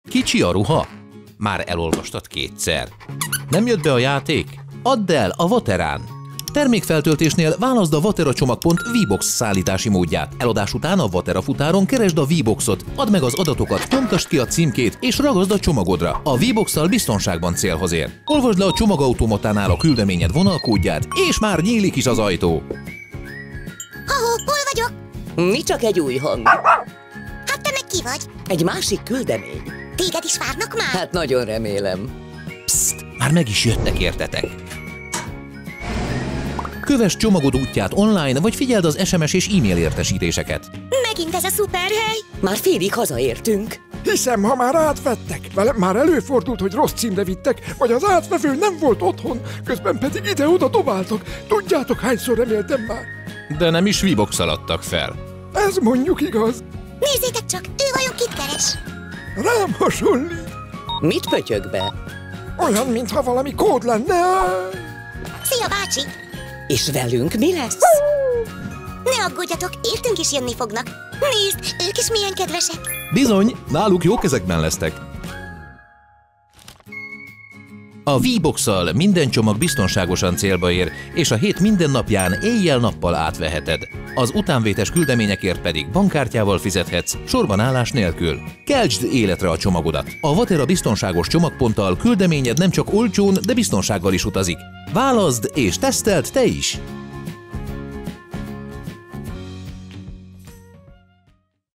Kicsi a ruha? Már elolvastad kétszer. Nem jött be a játék? Add el a Vaterán! Termékfeltöltésnél válaszd a Vatera csomagpont V-Box szállítási módját. Eladás után a Vatera futáron keresd a V-Boxot, add meg az adatokat, nyomtasd ki a címkét és ragaszd a csomagodra. A V-Box-szal biztonságban célhoz ér. Olvasd le a csomagautomatánál a küldeményed vonalkódját, és már nyílik is az ajtó. Hol vagyok? Mi csak egy új hang? Hát te meg ki vagy? Egy másik küldemény. Téged is várnak már? Hát nagyon remélem. Psst, már meg is jöttek, értetek. Kövess csomagod útját online, vagy figyeld az SMS és e-mail értesítéseket. Megint ez a szuperhely. Már félig hazaértünk. Hiszem, ha már átvettek. Velem már előfordult, hogy rossz címre vittek, vagy az átvevő nem volt otthon, közben pedig ide-oda dobáltok. Tudjátok, hányszor reméltem már? De nem is V-Box-szal adtak fel. Ez mondjuk igaz. Nézzétek csak, ő vajon kit keres? Rám hasonlít. Mit pötyög be? Olyan, mintha valami kód lenne. Szia, bácsi! És velünk mi lesz? Ne aggódjatok, értünk is jönni fognak. Nézd, ők is milyen kedvesek. Bizony, náluk jó kezekben lesztek. A V-Box-szal minden csomag biztonságosan célba ér, és a hét minden napján éjjel-nappal átveheted. Az utánvétes küldeményekért pedig bankkártyával fizethetsz, sorban állás nélkül. Keltsd életre a csomagodat! A Vatera biztonságos csomagponttal küldeményed nem csak olcsón, de biztonsággal is utazik. Válaszd és teszteld te is!